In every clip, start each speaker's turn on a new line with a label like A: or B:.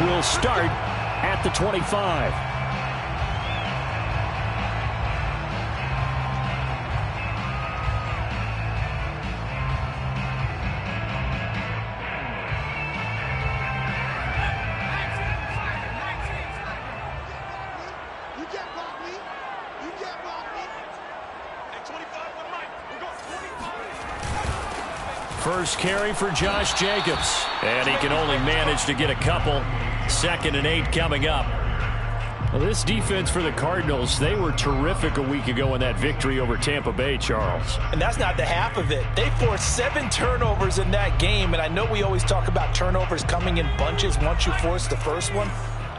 A: will start at the 25. First carry for Josh Jacobs, and he can only manage to get a couple. 2nd and 8 coming up. Well, this defense for the Cardinals, they were terrific a week ago in that victory over Tampa Bay, Charles.
B: And that's not the half of it. They forced 7 turnovers in that game, and I know we always talk about turnovers coming in bunches once you force the first one,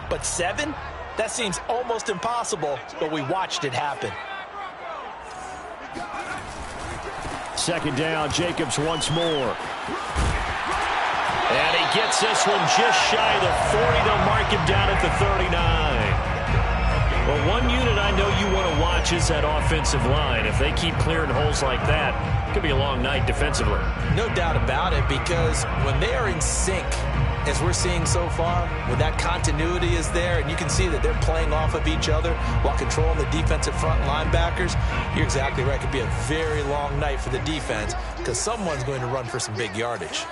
B: but 7? That seems almost impossible, but we watched it happen.
A: 2nd down, Jacobs once more. And he gets this one just shy of the 40. They'll mark him down at the 39. Well, one unit I know you want to watch is that offensive line. If they keep clearing holes like that, it could be a long night defensively.
B: No doubt about it, because when they are in sync, as we're seeing so far, when that continuity is there and you can see that they're playing off of each other while controlling the defensive front linebackers, you're exactly right. It could be a very long night for the defense because someone's going to run for some big yardage.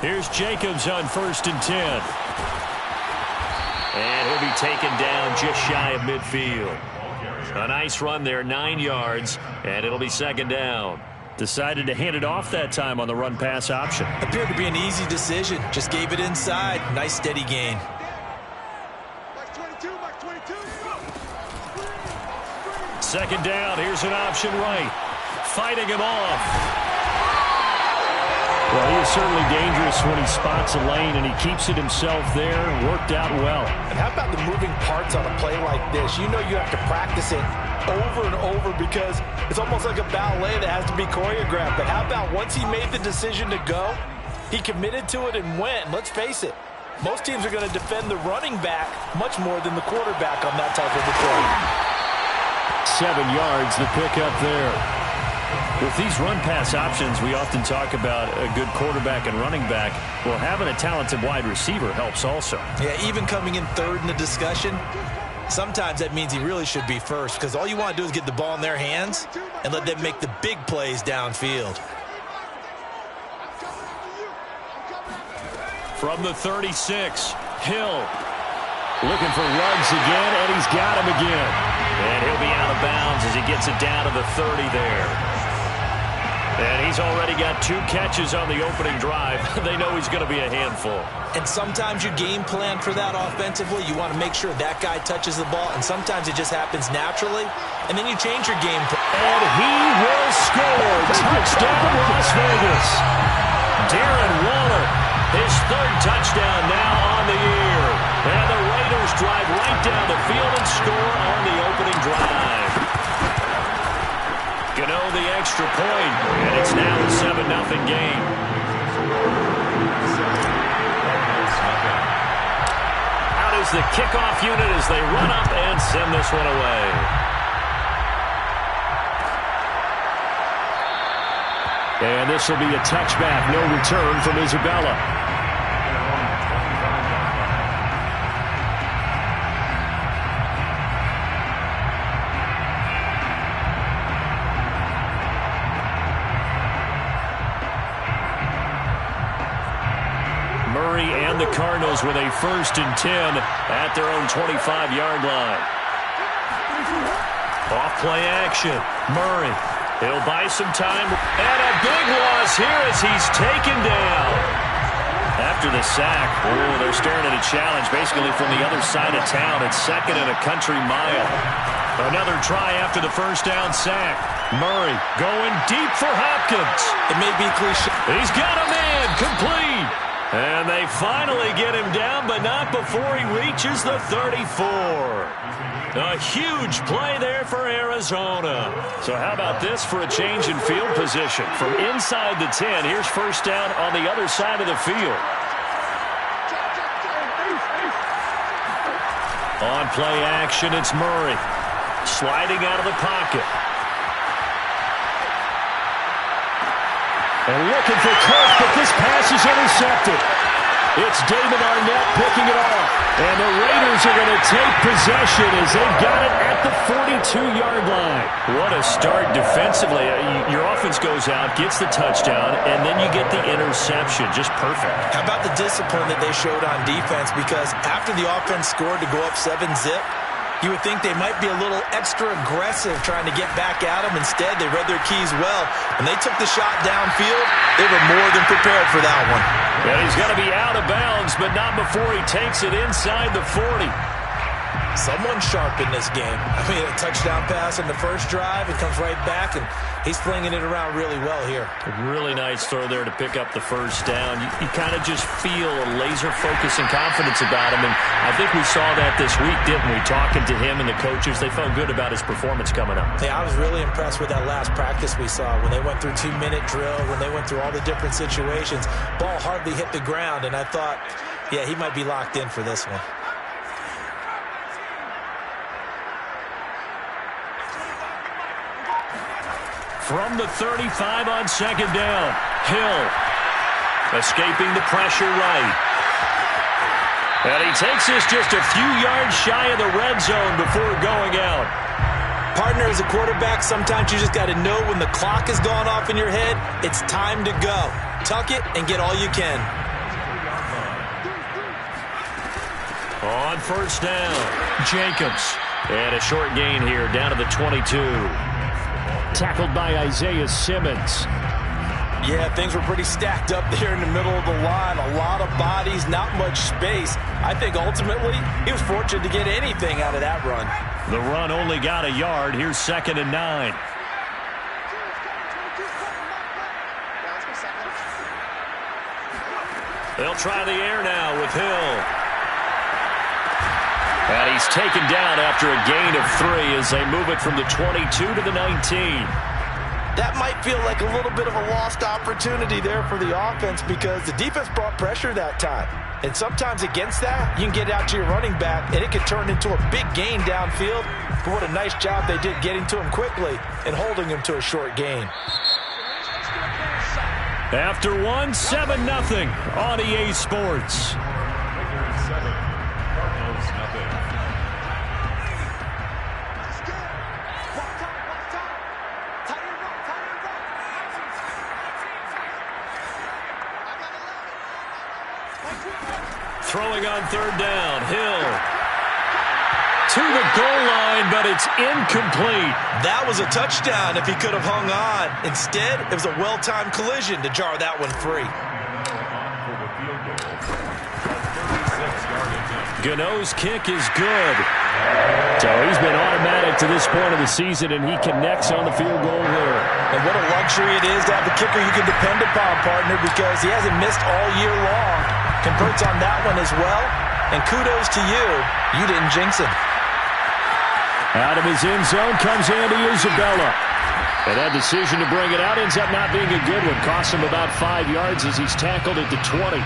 A: Here's Jacobs on 1st and 10. And he'll be taken down just shy of midfield. A nice run there, 9 yards, and it'll be 2nd down. Decided to hand it off that time on the run-pass option.
B: Appeared to be an easy decision. Just gave it inside. Nice steady gain.
A: 2nd down, here's an option right. Fighting him off. Well, he is certainly dangerous when he spots a lane, and he keeps it himself there. Worked out well.
B: And how about the moving parts on a play like this? You know you have to practice it over and over because it's almost like a ballet that has to be choreographed. But how about once he made the decision to go, he committed to it and went. Let's face it, most teams are going to defend the running back much more than the quarterback on that type of a play.
A: 7 yards, the pickup there. With these run-pass options, we often talk about a good quarterback and running back. Well, having a talented wide receiver helps also.
B: Yeah, even coming in 3rd in the discussion, sometimes that means he really should be first because all you want to do is get the ball in their hands and let them make the big plays downfield.
A: From the 36, Hill looking for Ruggs again, and he's got him again. And he'll be out of bounds as he gets it down to the 30 there. And he's already got 2 catches on the opening drive. They know he's going to be a handful.
B: And sometimes you game plan for that offensively. You want to make sure that guy touches the ball, and sometimes it just happens naturally. And then you change your game plan.
A: And he will score. Touchdown, Las Vegas. Darren Waller, his 3rd touchdown now on the year. And the Raiders drive right down the field and score on the opening drive. Gano the extra point, and it's now a 7-0 game. Out is the kickoff unit as they run up and send this one away. And this will be a touchback, no return from Isabella. The Cardinals with a 1st and 10 at their own 25-yard line. Off play action. Murray. He'll buy some time. And a big loss here as he's taken down. After the sack, they're staring at a challenge basically from the other side of town. It's 2nd and a country mile. Another try after the 1st down sack. Murray going deep for Hopkins.
B: It may be cliche.
A: He's got a man complete. And they finally get him down, but not before he reaches the 34. A huge play there for Arizona. So how about this for a change in field position? From inside the 10, here's 1st down on the other side of the field. On play action, it's Murray. Sliding out of the pocket. And looking for Kirk, but this pass is intercepted. It's David Arnett picking it off. And the Raiders are going to take possession as they've got it at the 42-yard line. What a start defensively. Your offense goes out, gets the touchdown, and then you get the interception. Just perfect. How about the discipline that they showed on defense? Because after the offense scored to go up 7-zip, you would think they might be a little extra aggressive trying to get back at them. Instead, they read their keys well. When they took the shot downfield, they were more than prepared for that one. And he's going to be out of bounds, but not before he takes it inside the 40. Someone sharp in this game. I mean, a touchdown pass in the first drive. It comes right back, and he's flinging it around really well here. A really nice throw there to pick up the first down. You kind of just feel a laser focus and confidence about him, and I think we saw that this week, didn't we? Talking to him and the coaches, they felt good about his performance coming up. Yeah, I was really impressed with that last practice we saw when they went through 2-minute drill, when they went through all the different situations. Ball hardly hit the ground, and I thought, yeah, he might be locked in for this one. From the 35 on second down, Hill escaping the pressure right. And he takes this just a few yards shy of the red zone before going out. Partner, as a quarterback, sometimes you just got to know when the clock has gone off in your head, it's time to go. Tuck it and get all you can. On first down, Jacobs. And a short gain here, down to the 22. Tackled by Isaiah Simmons. Yeah, things were pretty stacked up there in the middle of the line. A lot of bodies, not much space. I think ultimately he was fortunate to get anything out of that run. The run only got a yard. Here's 2nd and 9. They'll try the air now with Hill. And he's taken down after a gain of 3 as they move it from the 22 to the 19. That might feel like a little bit of a lost opportunity there for the offense because the defense brought pressure that time. And sometimes against that, you can get out to your running back, and it can turn into a big gain downfield. But what a nice job they did getting to him quickly and holding him to a short gain. After 1, 7-0 on EA Sports. Throwing on third down, Hill. To the goal line, but it's incomplete. That was a touchdown if he could have hung on. Instead, it was a well-timed collision to jar that one free. Gano's kick is good. So he's been automatic to this point of the season, and he connects on the field goal there. And what a luxury it is to have a kicker you can depend upon, partner, because he hasn't missed all year long. Converts on that one as well, and kudos to you. You didn't jinx him. Out of his end zone comes Andy Isabella. And that decision to bring it out ends up not being a good one. Costs him about 5 yards as he's tackled at the 20.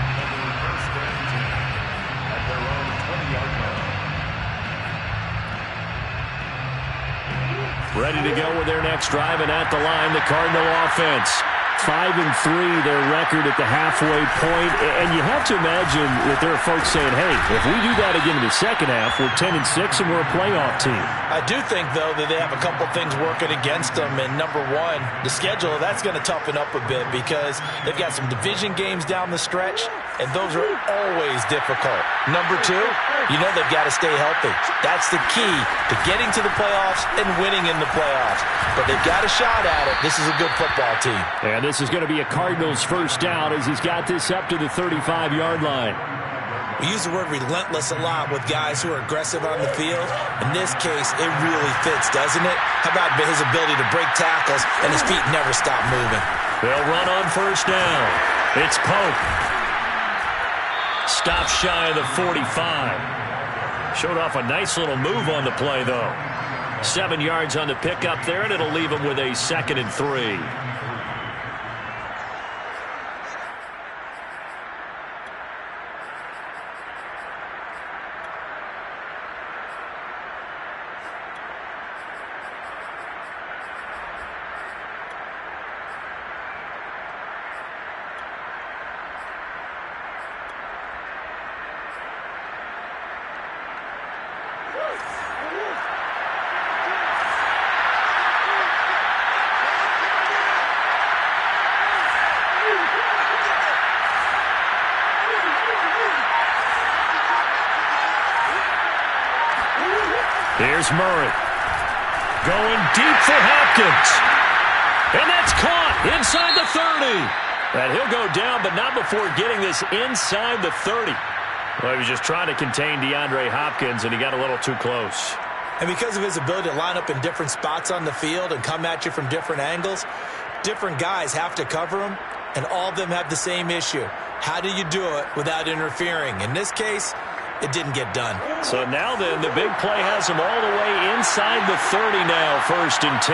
A: Ready to go with their next drive, and at the line, the Cardinal offense. 5-3, their record at the halfway point. And you have to imagine that there are folks saying, hey, if we do that again in the second half, we're 10-6 and we're a playoff team. I do think, though, that they have a couple things working against them. And number one, the schedule, that's going to toughen up a bit because they've got some division games down the stretch, and those are always difficult. Number two, you know they've got to stay healthy. That's the key to getting to the playoffs and winning in the playoffs. But they've got a shot at it. This is a good football team. And this is going to be a Cardinals first down as he's got this up to the 35-yard line. We use the word relentless a lot with guys who are aggressive on the field. In this case, it really fits, doesn't it? How about his ability to break tackles and his feet never stop moving? They'll run on first down. It's Pope. Stop shy of the 45. Showed off a nice little move on the play, though. 7 yards on the pickup there, and it'll leave him with a 2nd and 3. Here's Murray. Going deep for Hopkins. And that's caught inside the 30. And he'll go down, but not before getting this inside the 30. Well, he was just trying to contain DeAndre Hopkins, and he got a little too close.
B: And because of his ability to line up in different spots on the field and come at you from different angles, different guys have to cover him, and all of them have the same issue. How do you do it without interfering? In this case, it didn't get done.
A: So now then, the big play has him all the way inside the 30 now, 1st and 10.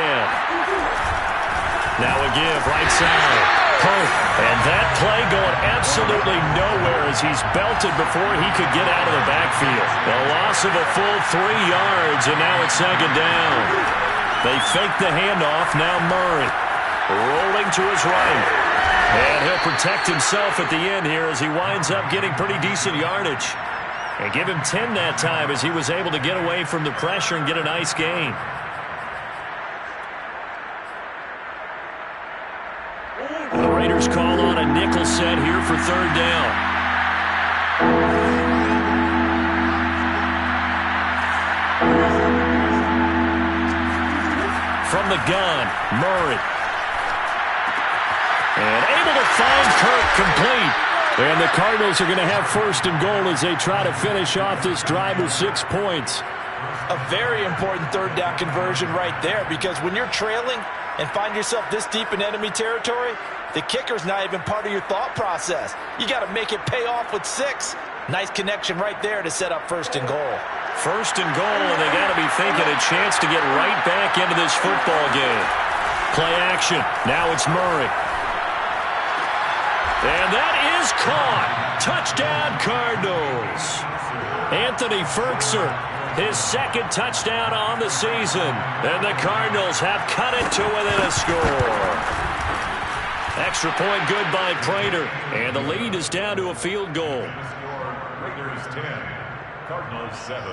A: Now a give, right side. And that play going absolutely nowhere as he's belted before he could get out of the backfield. A loss of a full 3 yards, and now it's 2nd down. They fake the handoff. Now Murray rolling to his right. And he'll protect himself at the end here as he winds up getting pretty decent yardage. And give him 10 that time as he was able to get away from the pressure and get a nice gain. The Raiders call on a nickel set here for 3rd down. From the gun, Murray. And able to find Kirk complete. And the Cardinals are going to have 1st and goal as they try to finish off this drive with 6 points.
B: A very important 3rd down conversion right there, because when you're trailing and find yourself this deep in enemy territory, the kicker's not even part of your thought process. You got to make it pay off with 6. Nice connection right there to set up 1st and goal.
A: 1st and goal, and they got to be thinking a chance to get right back into this football game. Play action. Now it's Murray. And that is caught. Touchdown, Cardinals. Anthony Ferkser, his 2nd touchdown on the season. And the Cardinals have cut it to within a score. Extra point good by Prater. And the lead is down to a field goal.
C: Raiders 10, Cardinals 7.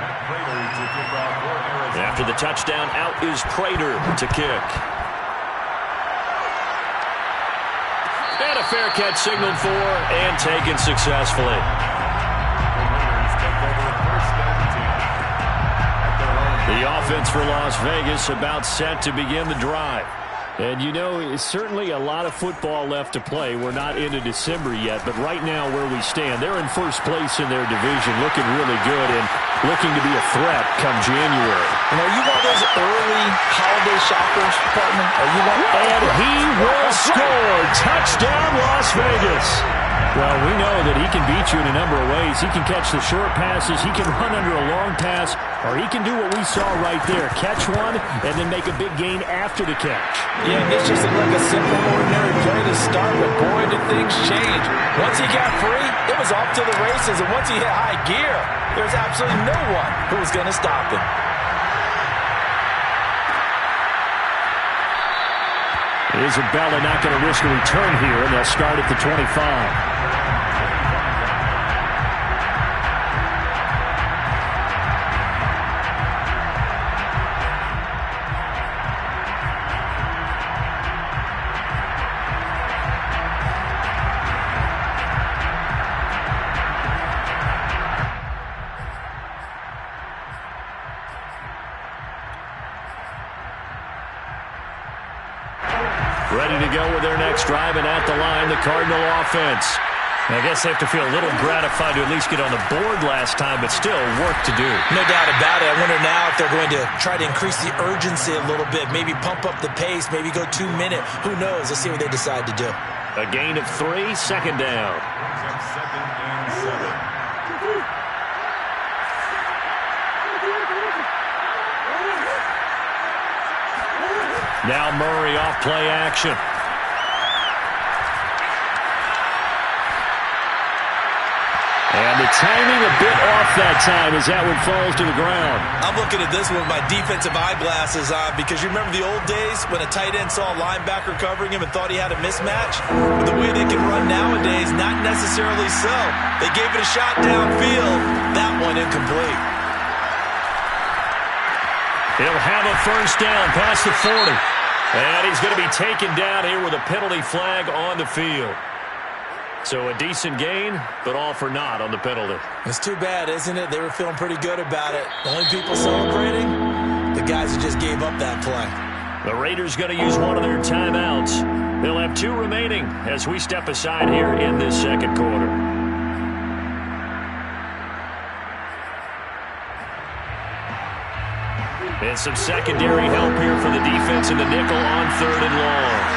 C: Matt Prater to kick off for Arizona.
A: After the touchdown, out is Prater to kick. And a fair catch signaled for and taken successfully. The offense for Las Vegas about set to begin the drive. And, you know, it's certainly a lot of football left to play. We're not into December yet, but right now where we stand, they're in 1st place in their division, looking really good and looking to be a threat come January.
B: And are you one of those early holiday shoppers, partner? Are you one?
A: And he will score. Touchdown, Las Vegas. Well, we know that he can beat you in a number of ways. He can catch the short passes, he can run under a long pass, or he can do what we saw right there, catch one and then make a big gain after the catch.
B: Yeah, this just looked like a simple, ordinary play to start, but boy, did things change. Once he got free, it was off to the races, and once he hit high gear, there's absolutely no one who was going to stop him.
A: Isabella not going to risk a return here, and they'll start at the 25. Ready to go with their next drive, and at the line, the Cardinal offense. I guess they have to feel a little gratified to at least get on the board last time, but still work to do.
B: No doubt about it. I wonder now if they're going to try to increase the urgency a little bit, maybe pump up the pace, maybe go 2 minutes. Who knows? Let's see what they decide to do.
A: A gain of 3, 2nd down.
C: 2nd and 7.
A: Now Murray off play action. And the timing a bit off that time as that one falls to the ground.
B: I'm looking at this one with my defensive eyeglasses on because you remember the old days when a tight end saw a linebacker covering him and thought he had a mismatch? But the way they can run nowadays, not necessarily so. They gave it a shot downfield. That one incomplete.
A: He'll have a 1st down past the 40. And he's going to be taken down here with a penalty flag on the field. So a decent gain, but all for naught on the penalty.
B: It's too bad, isn't it? They were feeling pretty good about it. The only people celebrating, the guys who just gave up that play.
A: The Raiders going to use one of their timeouts. They'll have 2 remaining as we step aside here in this second quarter. And some secondary help here for the defense in the nickel on 3rd and long.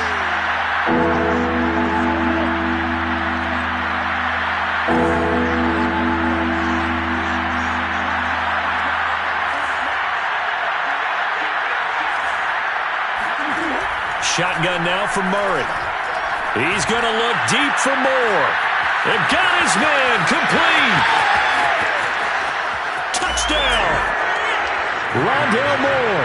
A: Shotgun now for Murray. He's going to look deep for Moore. And got his man complete. Touchdown. Rondale Moore,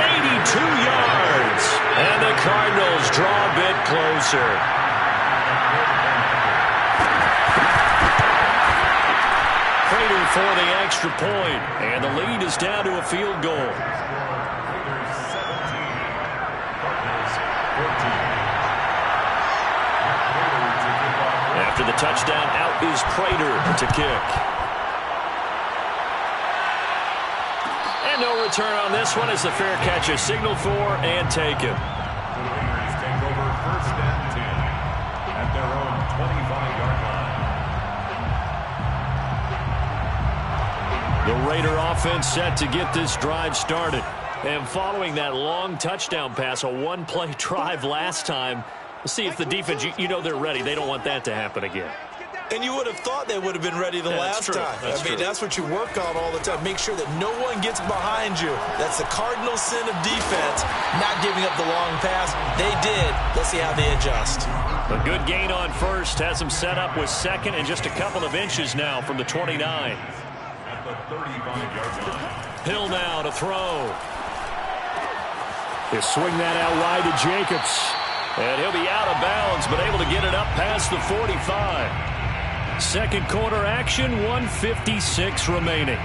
A: 82 yards. And the Cardinals draw a bit closer. Prater for the extra point. And the lead is down to a field goal. After the touchdown, out is Prater to kick. And no return on this one as the fair catch is signaled for and taken.
C: The Raiders take over 1st and 10 at their own 25-yard line.
A: The Raider offense set to get this drive started. And following that long touchdown pass, a one-play drive last time, we'll see if the defense, you know they're ready. They don't want that to happen again.
B: And you would have thought they would have been ready the last time. I mean, that's what you work on all the time. Make sure that no one gets behind you. That's the cardinal sin of defense, not giving up the long pass. They did. Let's see how they adjust.
A: A good gain on 1st has them set up with 2nd and just a couple of inches now from the 29.
C: At the 35-yard line.
A: Hill now to throw. He'll swing that out wide to Jacobs. And he'll be out of bounds, but able to get it up past the 45. Second quarter action, 1:56 remaining.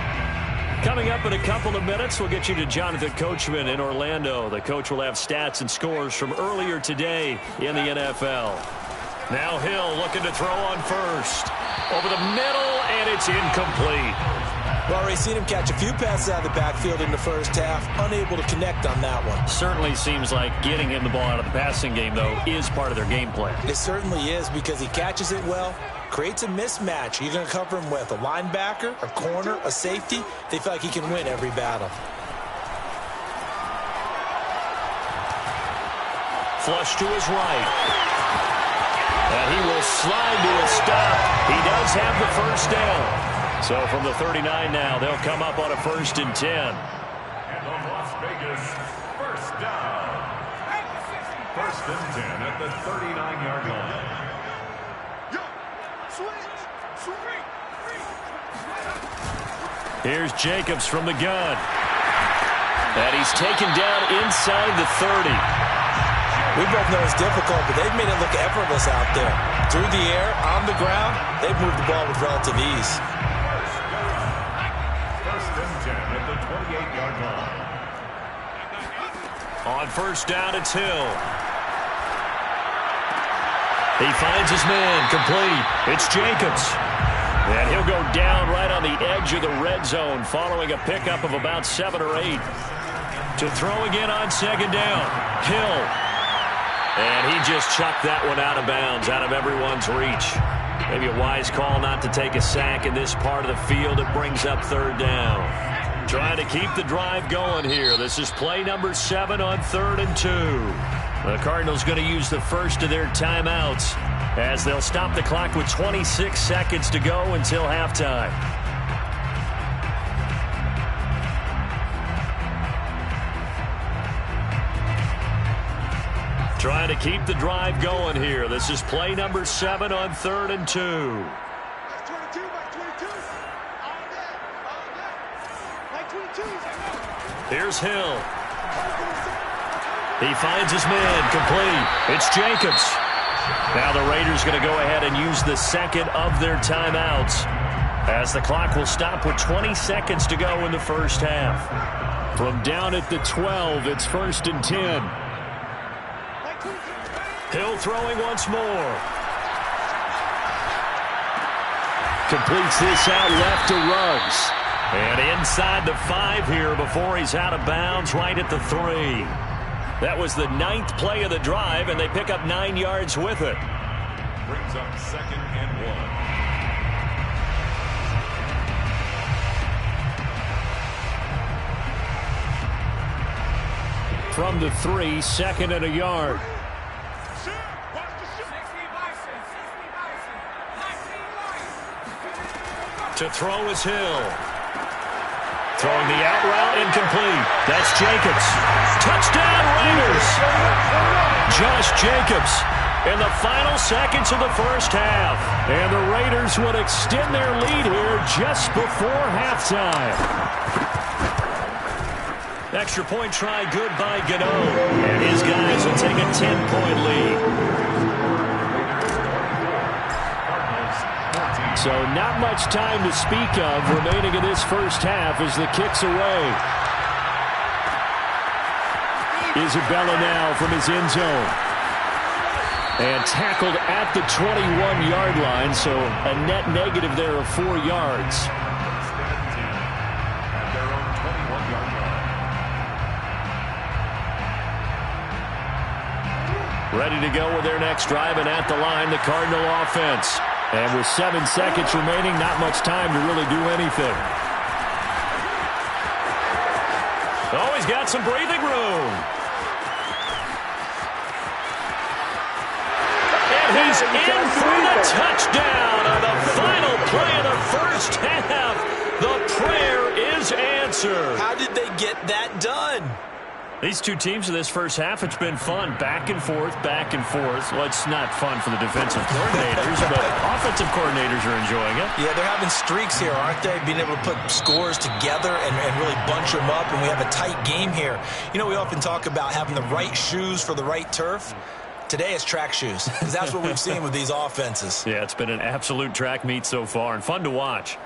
A: Coming up in a couple of minutes, we'll get you to Jonathan Coachman in Orlando. The coach will have stats and scores from earlier today in the NFL. Now Hill looking to throw on 1st. Over the middle, and it's incomplete.
B: Well, already seen him catch a few passes out of the backfield in the first half. Unable to connect on that one.
A: Certainly seems like getting him the ball out of the passing game, though, is part of their game plan.
B: It certainly is because he catches it well, creates a mismatch. You're going to cover him with a linebacker, a corner, a safety. They feel like he can win every battle.
A: Flush to his right. And he will slide to a stop. He does have the 1st down. So from the 39 now, they'll come up on a 1st and 10.
C: And the Las Vegas 1st down. 1st and 10 at the 39-yard line.
A: Here's Jacobs from the gun. And he's taken down inside the 30.
B: We both know it's difficult, but they've made it look effortless out there. Through the air, on the ground, they've moved the ball with relative ease.
C: 1st and 10 at the 28-yard line.
A: On 1st down, it's Hill. He finds his man, complete. It's Jacobs. And he'll go down right on the edge of the red zone following a pickup of about 7 or 8. To throw again on 2nd down. Hill. And he just chucked that one out of bounds, out of everyone's reach. Maybe a wise call not to take a sack in this part of the field. It brings up 3rd down. Trying to keep the drive going here. This is play number 7 on 3rd and 2. The Cardinals going to use the first of their timeouts as they'll stop the clock with 26 seconds to go until halftime. Trying to keep the drive going here. This is play number 7 on 3rd and 2. Here's Hill. He finds his man, complete. It's Jacobs. Now the Raiders going to go ahead and use the second of their timeouts as the clock will stop with 20 seconds to go in the first half. From down at the 12, it's 1st and 10. Hill throwing once more. Completes this out left to Ruggs. And inside the 5 here before he's out of bounds right at the 3. That was the 9th play of the drive, and they pick up 9 yards with it.
C: Brings up 2nd and 1.
A: From the 3, 2nd and a yard. To throw is Hill. Throwing the out route, incomplete. That's Jacobs. Touchdown Raiders. Josh Jacobs in the final seconds of the first half. And the Raiders would extend their lead here just before halftime. Extra point try good by Gano. And his guys will take a 10-point lead. So not much time to speak of remaining in this first half as the kick's away. Isabella now from his end zone. And tackled at the 21-yard line, so a net negative there of 4 yards. Ready to go with their next drive, and at the line, the Cardinal offense. And with 7 seconds remaining, not much time to really do anything. Oh, he's got some breathing room. And he's in for the touchdown on the final play of the first half. The prayer is answered.
B: How did they get that done?
A: These two teams in this first half, it's been fun. Back and forth, back and forth. Well, it's not fun for the defensive coordinators, but offensive coordinators are enjoying it.
B: Yeah, they're having streaks here, aren't they? Being able to put scores together and really bunch them up, and we have a tight game here. You know, we often talk about having the right shoes for the right turf. Today it's track shoes, because that's what we've seen with these offenses.
A: Yeah, it's been an absolute track meet so far, and fun to watch.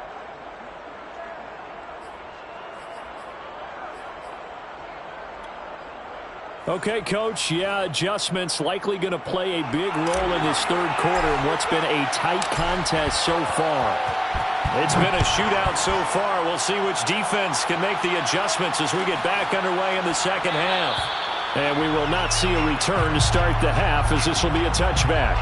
A: Okay, Coach, yeah, adjustments likely going to play a big role in this third quarter in what's been a tight contest so far. It's been a shootout so far. We'll see which defense can make the adjustments as we get back underway in the second half. And we will not see a return to start the half, as this will be a touchback.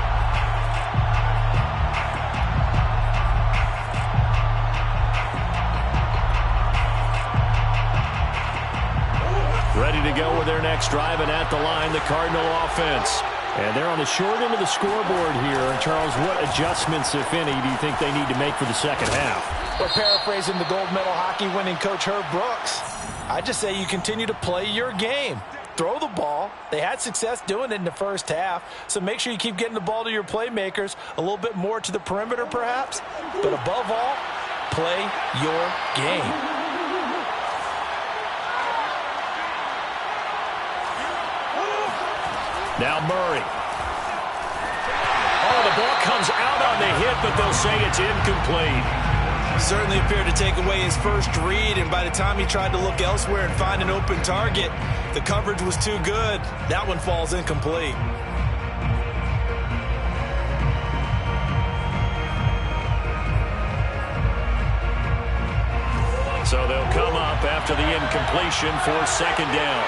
A: Ready to go with their next drive, and at the line, the Cardinal offense. And they're on the short end of the scoreboard here. Charles, what adjustments, if any, do you think they need to make for the second half?
B: We're paraphrasing the gold medal hockey winning coach Herb Brooks. I just say you continue to play your game. Throw the ball. They had success doing it in the first half, so make sure you keep getting the ball to your playmakers, a little bit more to the perimeter perhaps, but above all, play your game.
A: Now Murray. Oh, the ball comes out on the hit, but they'll say it's incomplete.
B: Certainly appeared to take away his first read, and by the time he tried to look elsewhere and find an open target, the coverage was too good. That one falls incomplete.
A: So they'll come up after the incompletion for second down.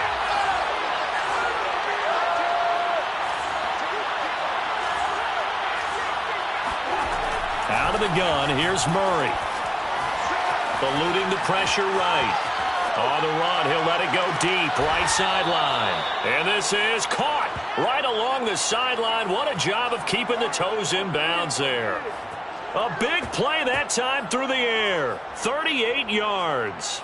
A: Out of the gun, here's Murray. Eluding the pressure right. On the run, he'll let it go deep, right sideline. And this is caught right along the sideline. What a job of keeping the toes in bounds there. A big play that time through the air. 38 yards.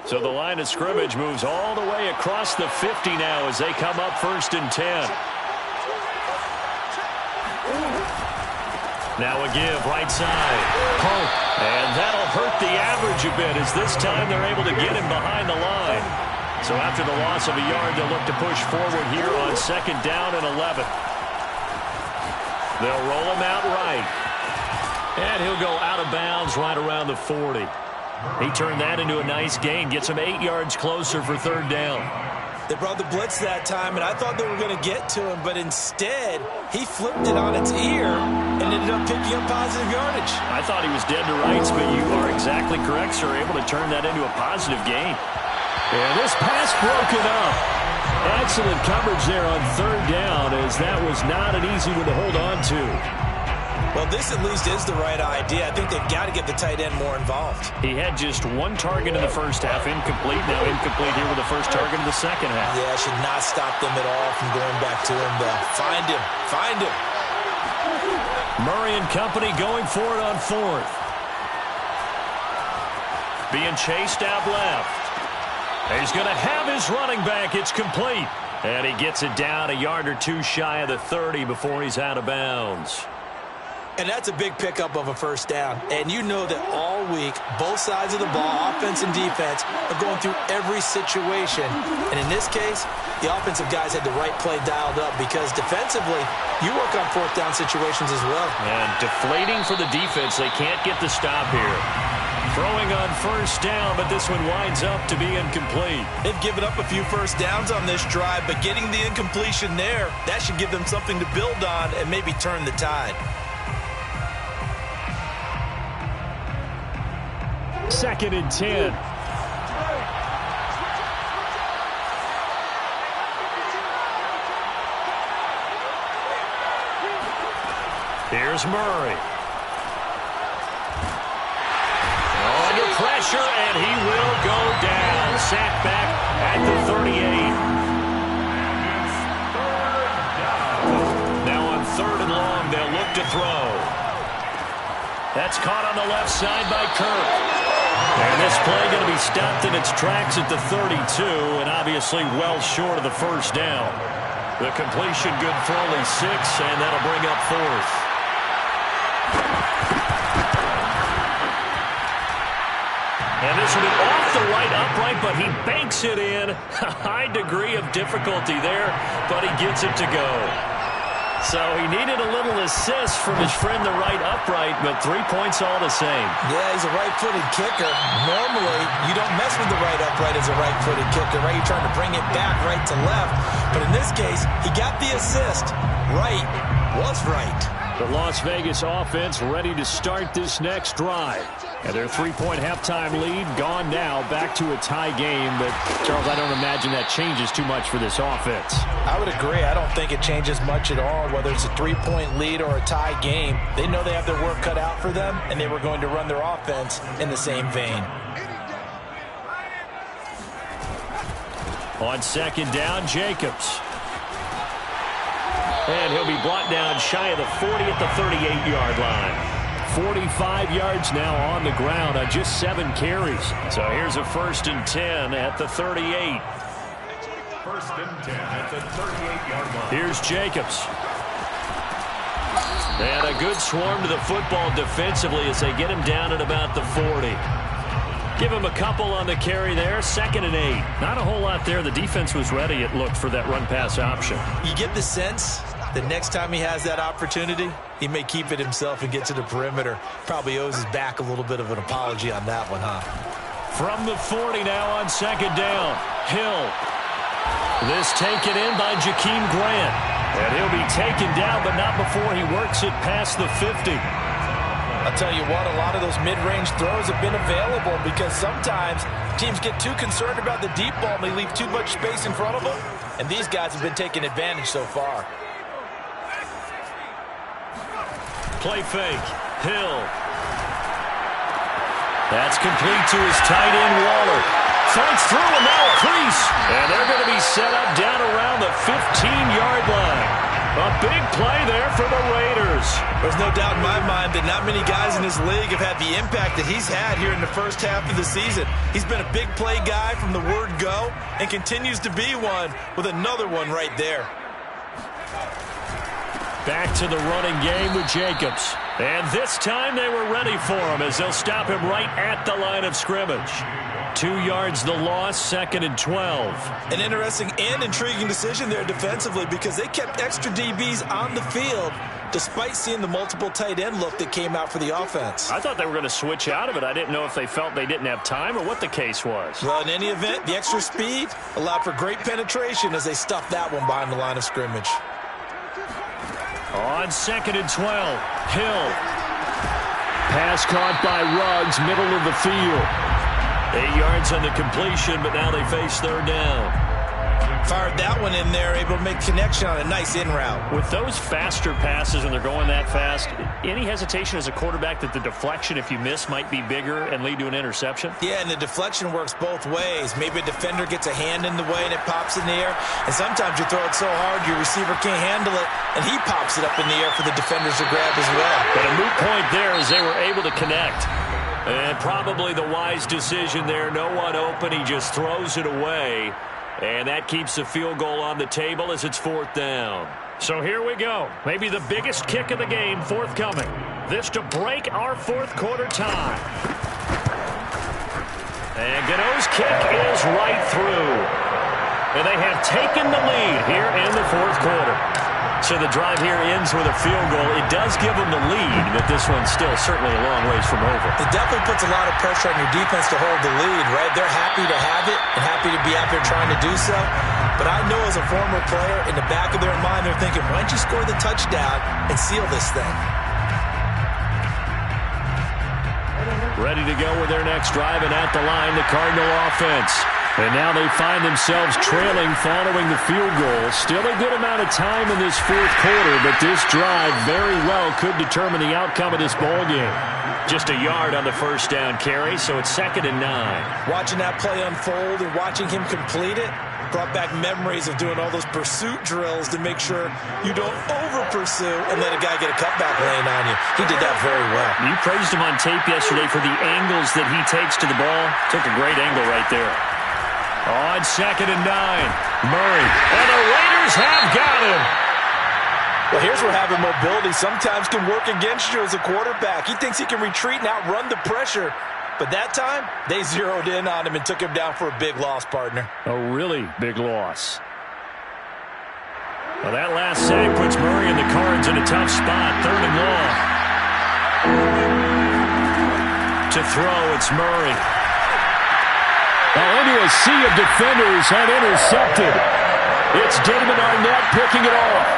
A: So the line of scrimmage moves all the way across the 50 now as they come up 1st and 10. Now a give, right side. Pump. And that'll hurt the average a bit as this time they're able to get him behind the line. So after the loss of a yard, they'll look to push forward here on 2nd down and 11. They'll roll him out right. And he'll go out of bounds right around the 40. He turned that into a nice gain, gets him 8 yards closer for 3rd down.
B: They brought the blitz that time, and I thought they were going to get to him, but instead, he flipped it on its ear and ended up picking up positive yardage.
A: I thought he was dead to rights, but you are exactly correct, sir. Able to turn that into a positive gain.
D: And this pass broken up. Excellent coverage there on third down, as that was not an easy one to hold on to.
B: Well, this at least is the right idea. I think they've got to get the tight end more involved.
A: He had just one target in the first half, incomplete. Now incomplete here with the first target in the second half.
B: Yeah, should not stop them at all from going back to him, though. Find him. Find him.
D: Murray and company going for it on fourth.
A: Being chased out left. He's going to have his running back. It's complete. And he gets it down a yard or two shy of the 30 before he's out of bounds.
B: And that's a big pickup of a first down. And you know that all week, both sides of the ball, offense and defense, are going through every situation. And in this case, the offensive guys had the right play dialed up because defensively, you work on fourth down situations as well.
A: And deflating for the defense. They can't get the stop here. Throwing on first down, but this one winds up to be incomplete.
B: They've given up a few first downs on this drive, but getting the incompletion there, that should give them something to build on and maybe turn the tide.
D: Second and 10.
A: Here's Murray. Under pressure, and he will go down. Sacked back at the 38. Now on third and long, they'll look to throw. That's caught on the left side by Kirk. And this play going to be stopped in its tracks at the 32, and obviously well short of the first down. The completion good for only 6, and that'll bring up fourth. And this will be off the right upright, but he banks it in. A high degree of difficulty there, but he gets it to go. So he needed a little assist from his friend the right upright, but 3 points all the same.
B: Yeah, he's a right-footed kicker. Normally, you don't mess with the right upright as a right-footed kicker, right? You're trying to bring it back right to left. But in this case, he got the assist. Right was right.
D: The Las Vegas offense ready to start this next drive. And their 3-point halftime lead gone now, back to a tie game. But, Charles, I don't imagine that changes too much for this offense.
B: I would agree. I don't think it changes much at all, whether it's a 3-point lead or a tie game. They know they have their work cut out for them, and they were going to run their offense in the same vein.
D: On second down, Jacobs. And he'll be brought down shy of the 40 at the 38-yard line. 45 yards now on the ground on just 7 carries. So here's a 1st and 10 at the 38.
C: 1st and 10 at the 38-yard line.
D: Here's Jacobs. And a good swarm to the football defensively as they get him down at about the 40. Give him a couple on the carry there. 2nd and 8. Not a whole lot there. The defense was ready, it looked, for that run-pass option.
B: You get the sense the next time he has that opportunity, he may keep it himself and get to the perimeter. Probably owes his back a little bit of an apology on that one, huh?
D: From the 40 now on second down. Hill. This taken in by Jakeem Grant. And he'll be taken down, but not before he works it past the 50.
B: I'll tell you what, a lot of those mid-range throws have been available because sometimes teams get too concerned about the deep ball and they leave too much space in front of them. And these guys have been taking advantage so far.
D: Play fake. Hill. That's complete to his tight end, Waller. Fights through and now a crease. And they're going to be set up down around the 15-yard line. A big play there for the Raiders.
B: There's no doubt in my mind that not many guys in this league have had the impact that he's had here in the first half of the season. He's been a big play guy from the word go and continues to be one with another one right there.
D: Back to the running game with Jacobs. And this time they were ready for him as they'll stop him right at the line of scrimmage. 2 yards the loss, 2nd and 12.
B: An interesting and intriguing decision there defensively because they kept extra DBs on the field despite seeing the multiple tight end look that came out for the offense.
D: I thought they were going to switch out of it. I didn't know if they felt they didn't have time or what the case was.
B: Well, in any event, the extra speed allowed for great penetration as they stuffed that one behind the line of scrimmage.
D: On 2nd and 12, Hill. Pass caught by Ruggs, middle of the field. 8 yards on the completion, but now they face 3rd down.
B: Fired that one in there, able to make connection on a nice in route.
D: With those faster passes and they're going that fast, any hesitation as a quarterback that the deflection, if you miss, might be bigger and lead to an interception?
B: Yeah, and the deflection works both ways. Maybe a defender gets a hand in the way and it pops in the air. And sometimes you throw it so hard your receiver can't handle it, and he pops it up in the air for the defenders to grab as well.
D: But a moot point there as they were able to connect. And probably the wise decision there. No one open. He just throws it away. And that keeps the field goal on the table as it's 4th down. So here we go. Maybe the biggest kick of the game forthcoming. This to break our 4th quarter tie. And Gano's kick is right through. And they have taken the lead here in the 4th quarter. So the drive here ends with a field goal. It does give them the lead, but this one's still certainly a long ways from over.
B: It definitely puts a lot of pressure on your defense to hold the lead, right? They're happy to have it and happy to be out there trying to do so. But I know as a former player, in the back of their mind, they're thinking, why don't you score the touchdown and seal this thing?
D: Ready to go with their next drive, and at the line, the Cardinal offense. And now they find themselves trailing following the field goal. Still a good amount of time in this 4th quarter, but this drive very well could determine the outcome of this ball game. Just a yard on the 1st down carry, so it's 2nd and 9.
B: Watching that play unfold and watching him complete it brought back memories of doing all those pursuit drills to make sure you don't over-pursue and let a guy get a cutback lane on you. He did that very well.
D: You praised him on tape yesterday for the angles that he takes to the ball. Took a great angle right there. On 2nd and 9, Murray. And the Raiders have got him.
B: Well, here's where having mobility sometimes can work against you as a quarterback. He thinks he can retreat and outrun the pressure. But that time, they zeroed in on him and took him down for a big loss, partner.
D: A really big loss. Well, that last sack puts Murray and the Cards in a tough spot. 3rd and long. To throw, it's Murray. Into a sea of defenders and intercepted. It's Damon Arnett picking it off.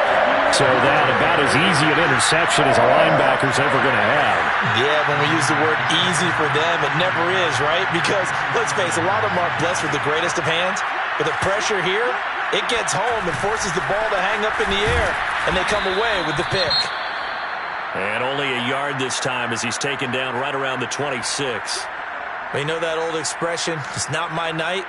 D: So that about as easy an interception as a linebacker's ever going to have.
B: Yeah, when we use the word easy for them, it never is, right? Because, let's face it, a lot of them aren't blessed with the greatest of hands. But the pressure here, it gets home and forces the ball to hang up in the air, and they come away with the pick.
D: And only a yard this time as he's taken down right around the 26.
B: Well, you know that old expression, it's not my night?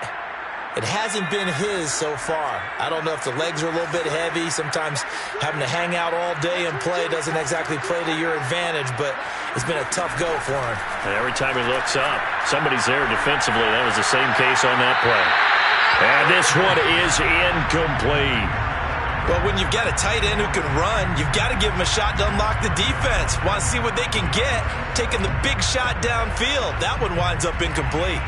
B: It hasn't been his so far. I don't know if the legs are a little bit heavy. Sometimes having to hang out all day and play doesn't exactly play to your advantage, but it's been a tough go for him.
D: And every time he looks up, somebody's there defensively. That was the same case on that play. And this one is incomplete.
B: Well, when you've got a tight end who can run, you've got to give him a shot to unlock the defense. Want to see what they can get, taking the big shot downfield. That one winds up incomplete.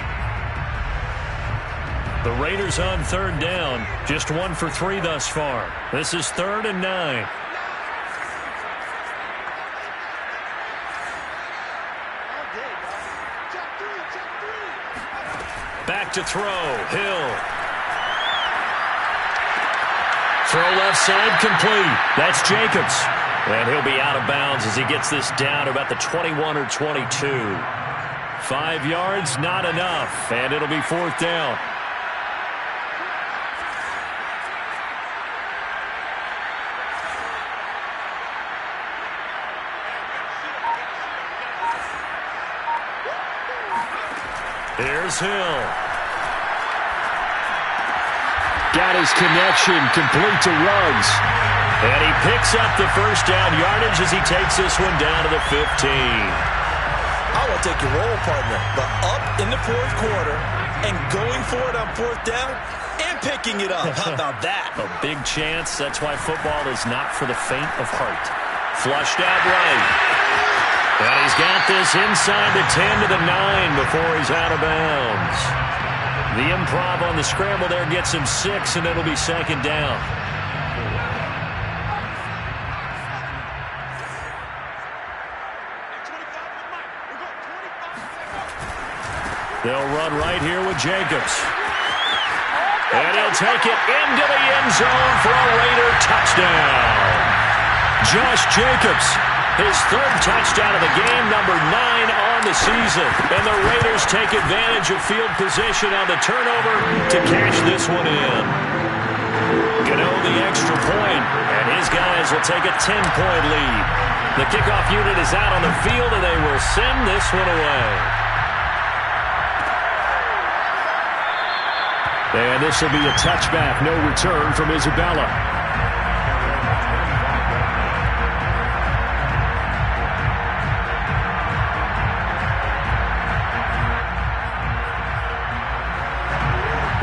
D: The Raiders on 3rd down. Just 1 for 3 thus far. This is 3rd and 9. Back to throw. Hill. Throw left side complete. That's Jacobs. And he'll be out of bounds as he gets this down about the 21 or 22. 5 yards, not enough. And it'll be 4th down. Here's Hill. Got his connection complete to Ruggs. And he picks up the 1st down yardage as he takes this one down to the 15.
B: I will take your role, partner, but up in the 4th quarter and going for it on 4th down and picking it up. How about that?
D: A big chance. That's why football is not for the faint of heart. Flushed out right. And he's got this inside the 10 to the 9 before he's out of bounds. The improv on the scramble there gets him 6, and it'll be 2nd down. They'll run right here with Jacobs. And he'll take it into the end zone for a Raider touchdown. Josh Jacobs, his third touchdown of the game, number 9 on the season. And the Raiders take advantage of field position on the turnover to cash this one in. Gano the extra point, and his guys will take a 10-point lead. The kickoff unit is out on the field, and they will send this one away. And this will be a touchback, no return from Isabella.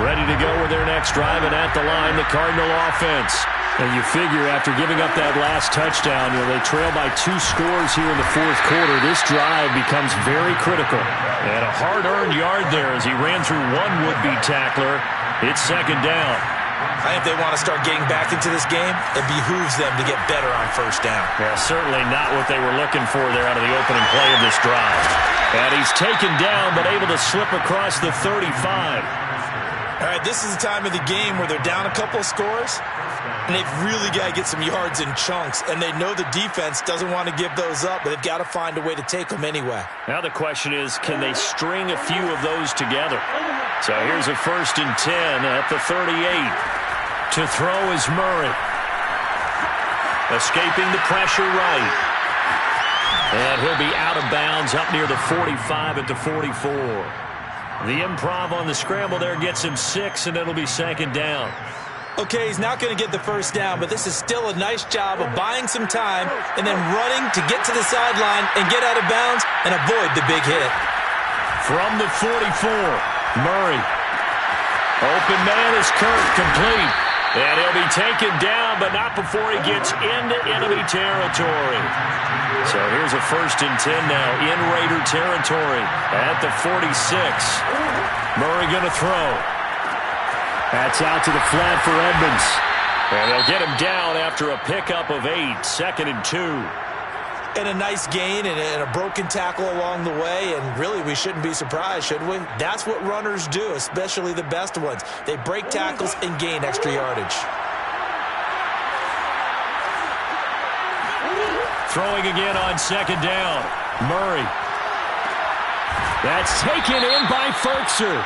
D: Ready to go with their next drive, and at the line, the Cardinal offense. And you figure after giving up that last touchdown, they trail by 2 scores here in the fourth quarter. This drive becomes very critical. And a hard-earned yard there as he ran through one would-be tackler. It's second down.
B: I think if they want to start getting back into this game, it behooves them to get better on first down.
D: Yeah, certainly not what they were looking for there out of the opening play of this drive. And he's taken down, but able to slip across the 35.
B: All right, this is the time of the game where they're down a couple of scores, and they've really got to get some yards in chunks, and they know the defense doesn't want to give those up, but they've got to find a way to take them anyway.
D: Now the question is, can they string a few of those together? So here's a 1st and 10 at the 38. To throw is Murray. Escaping the pressure right. And he'll be out of bounds up near the 45 at the 44. The improv on the scramble there gets him 6, and it'll be second down.
B: Okay, he's not going to get the first down, but this is still a nice job of buying some time and then running to get to the sideline and get out of bounds and avoid the big hit.
D: From the 44, Murray. Open man is Kirk, complete. And he'll be taken down, but not before he gets into enemy territory. So here's a 1st and 10 now in Raider territory at the 46. Murray going to throw. That's out to the flat for Edmonds. And they'll get him down after a pickup of 8, 2nd and 2.
B: And a nice gain and a broken tackle along the way, and really we shouldn't be surprised, should we? That's what runners do, especially the best ones. They break tackles and gain extra yardage.
D: Throwing again on second down. Murray. That's taken in by Ferkser.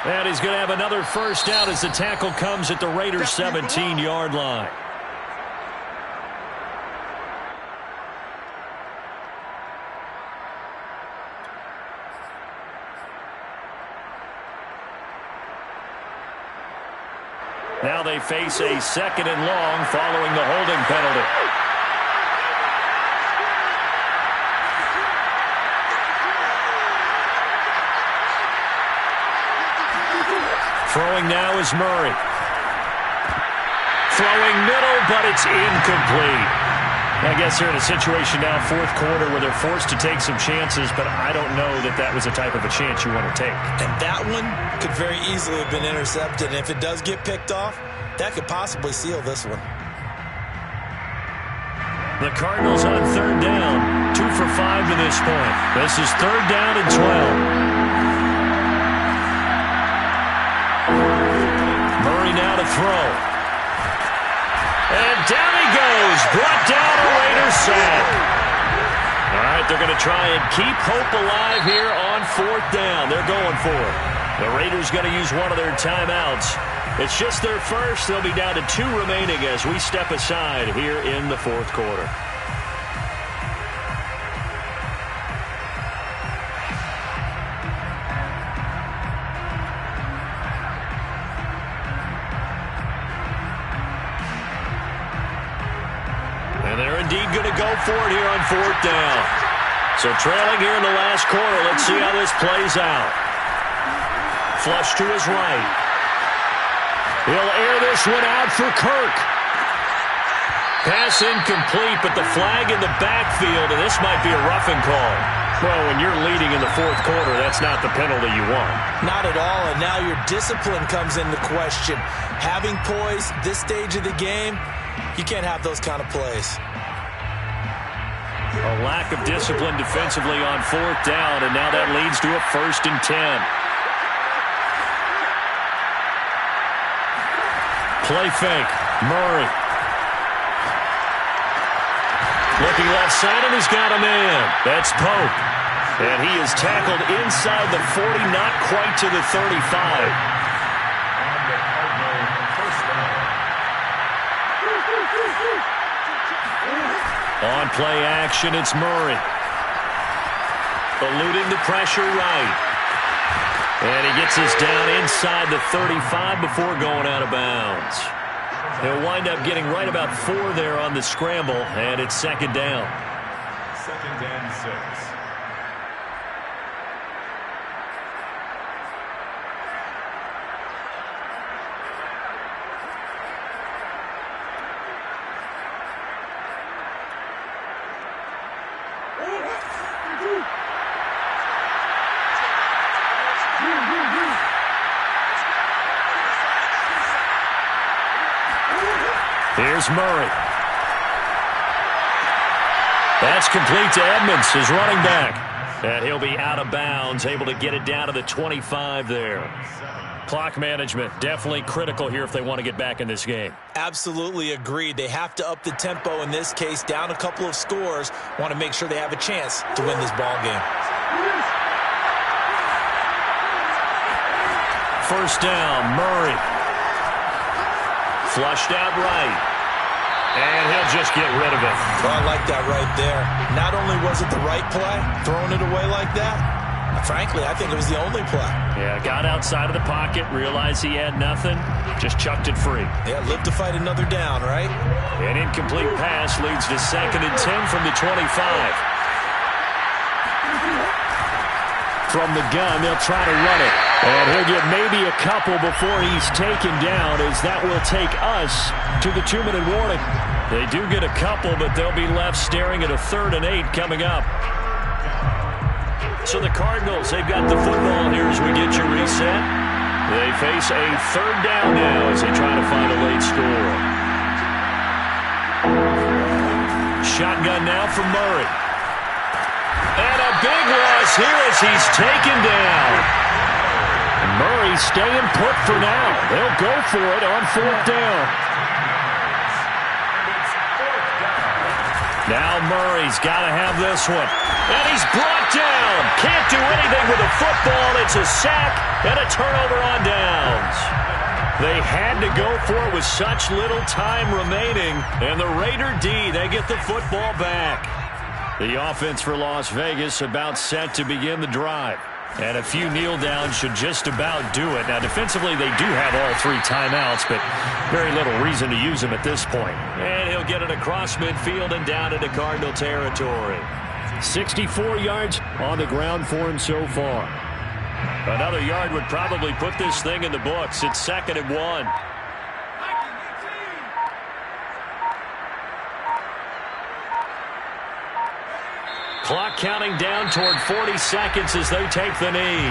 D: And he's going to have another first down as the tackle comes at the Raiders' 17-yard line. Now they face a 2nd and long following the holding penalty. Throwing now is Murray. Throwing middle, but it's incomplete. I guess they're in a situation now, fourth quarter, where they're forced to take some chances, but I don't know that that was the type of a chance you want to take.
B: And that one could very easily have been intercepted. And if it does get picked off, that could possibly seal this one.
D: The Cardinals on 3rd down, 2 for 5 to this point. This is 3rd down and 12. Murray now to throw. And down he goes. Brought down a Raiders sack. All right, they're going to try and keep hope alive here on 4th down. They're going for it. The Raiders going to use one of their timeouts. It's just their first. They'll be down to 2 remaining as we step aside here in the 4th quarter. And they're indeed going to go for it here on 4th down. So trailing here in the last quarter. Let's see how this plays out. Flush to his right. He'll air this one out for Kirk. Pass incomplete, but the flag in the backfield, and this might be a roughing call. Well, when you're leading in the 4th quarter, that's not the penalty you want.
B: Not at all, and now your discipline comes into question. Having poise this stage of the game, you can't have those kind of plays.
D: A lack of discipline defensively on 4th down, and now that leads to a 1st and 10. Play fake. Murray. Looking left side, and he's got a man. That's Pope. And he is tackled inside the 40, not quite to the 35. On play action, it's Murray. Eluding the pressure right. And he gets us down inside the 35 before going out of bounds. He'll wind up getting right about 4 there on the scramble, and it's 2nd down.
C: 2nd and 6.
D: Here's Murray. That's complete to Edmonds, his running back. And he'll be out of bounds, able to get it down to the 25 there. Clock management, definitely critical here if they want to get back in this game.
B: Absolutely agreed. They have to up the tempo in this case, down a couple of scores. Want to make sure they have a chance to win this ball game.
D: 1st down, Murray. Flushed out right. And he'll just get rid of it.
B: Well, I like that right there. Not only was it the right play, throwing it away like that, frankly, I think it was the only play.
D: Yeah, got outside of the pocket, realized he had nothing, just chucked it free.
B: Yeah, live to fight another down, right?
D: An incomplete pass leads to 2nd and 10 from the 25. From the gun, they'll try to run it. And he'll get maybe a couple before he's taken down, as that will take us to the 2-minute warning. They do get a couple, but they'll be left staring at a 3rd and 8 coming up. So the Cardinals, they've got the football here as we get you reset. They face a 3rd down now as they try to find a late score. Shotgun now for Murray. And a big loss here as he's taken down. Murray staying put for now. They'll go for it on 4th down. Now Murray's got to have this one. And he's brought down. Can't do anything with the football. It's a sack and a turnover on downs. They had to go for it with such little time remaining. And the Raider D, they get the football back. The offense for Las Vegas about set to begin the drive. And a few kneel downs should just about do it. Now, defensively, they do have all 3 timeouts, but very little reason to use them at this point. And he'll get it across midfield and down into Cardinal territory. 64 yards on the ground for him so far. Another yard would probably put this thing in the books. It's 2nd and 1. Clock counting down toward 40 seconds as they take the knee.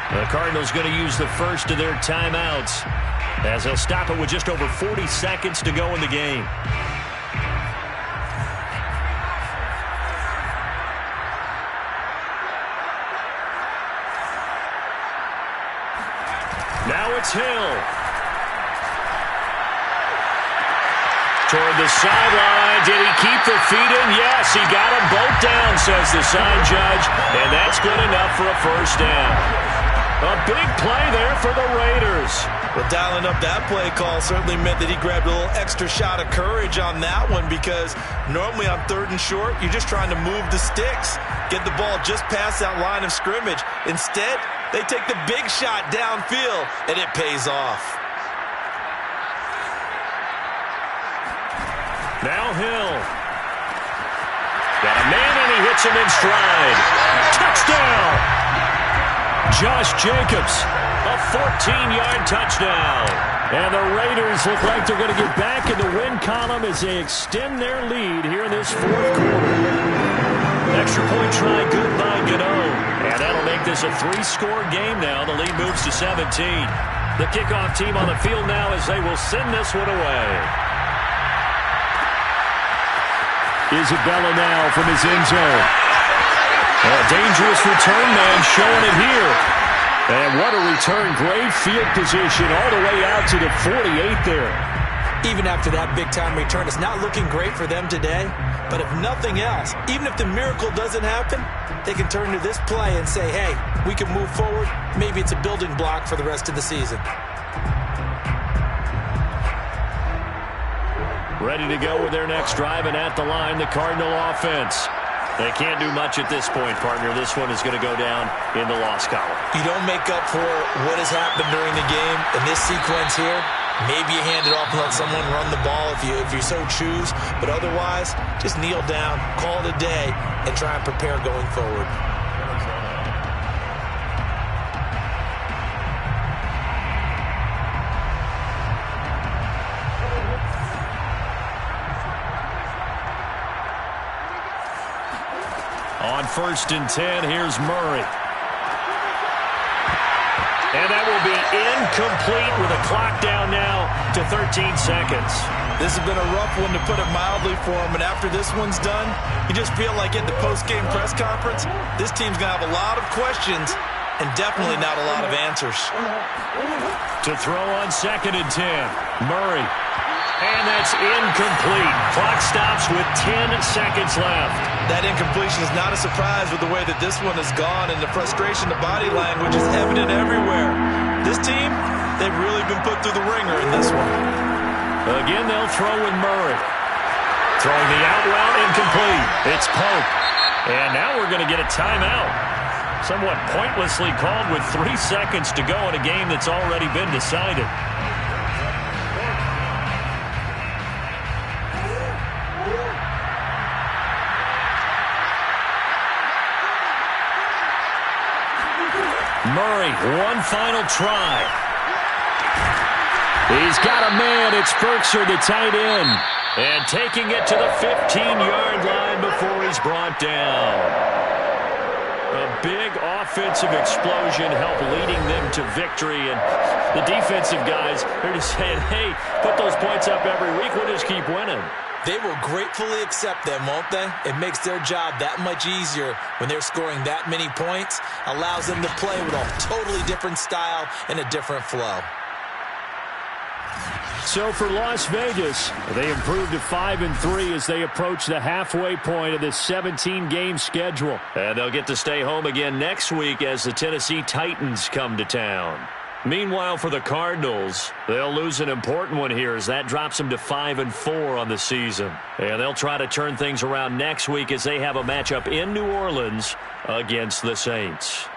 D: The Cardinals going to use the first of their timeouts as they'll stop it with just over 40 seconds to go in the game. Now it's Hill. Toward the sideline. Did he keep the feet in? Yes, he got them both down, says the sign judge. And that's good enough for a 1st down. A big play there for the Raiders.
B: Well, dialing up that play call certainly meant that he grabbed a little extra shot of courage on that one, because normally on 3rd and short, you're just trying to move the sticks, get the ball just past that line of scrimmage. Instead, they take the big shot downfield, and it pays off.
D: Now Hill. Got a man, and he hits him in stride. Touchdown! Josh Jacobs, a 14-yard touchdown. And the Raiders look like they're going to get back in the win column as they extend their lead here in this 4th quarter. Extra point try good by Gano. And that'll make this a 3-score game now. The lead moves to 17. The kickoff team on the field now as they will send this one away. Isabella now from his end zone. A dangerous return man showing it here. And what a return. Great field position all the way out to the 48 there.
B: Even after that big-time return, it's not looking great for them today. But if nothing else, even if the miracle doesn't happen, they can turn to this play and say, hey, we can move forward. Maybe it's a building block for the rest of the season.
D: Ready to go with their next drive, and at the line, the Cardinal offense. They can't do much at this point, partner. This one is going to go down in the loss column.
B: You don't make up for what has happened during the game in this sequence here. Maybe you hand it off and let someone run the ball if you so choose. But otherwise, just kneel down, call it a day, and try and prepare going forward.
D: On 1st and 10, here's Murray. And that will be incomplete with a clock down now to 13 seconds.
B: This has been a rough one, to put it mildly, for him. And after this one's done, you just feel like at the post-game press conference, this team's going to have a lot of questions and definitely not a lot of answers.
D: To throw on 2nd and 10, Murray. And that's incomplete. Clock stops with 10 seconds left.
B: That incompletion is not a surprise with the way that this one has gone, and the frustration, the body language is evident everywhere. This team, they've really been put through the ringer in this one.
D: Again, they'll throw with Murray. Throwing the out route, incomplete. It's Pope. And now we're going to get a timeout. Somewhat pointlessly called with 3 seconds to go in a game that's already been decided. Murray, one final try. He's got a man. It's Berkshire, the tight end. And taking it to the 15-yard line before he's brought down. A big offensive explosion helped leading them to victory. And the defensive guys are just saying, hey, put those points up every week. We'll just keep winning.
B: They will gratefully accept them, won't they? It makes their job that much easier when they're scoring that many points. Allows them to play with a totally different style and a different flow.
D: So for Las Vegas, they improved to 5-3 as they approach the halfway point of this 17-game schedule. And they'll get to stay home again next week as the Tennessee Titans come to town. Meanwhile, for the Cardinals, they'll lose an important one here as that drops them to 5-4 on the season. And they'll try to turn things around next week as they have a matchup in New Orleans against the Saints.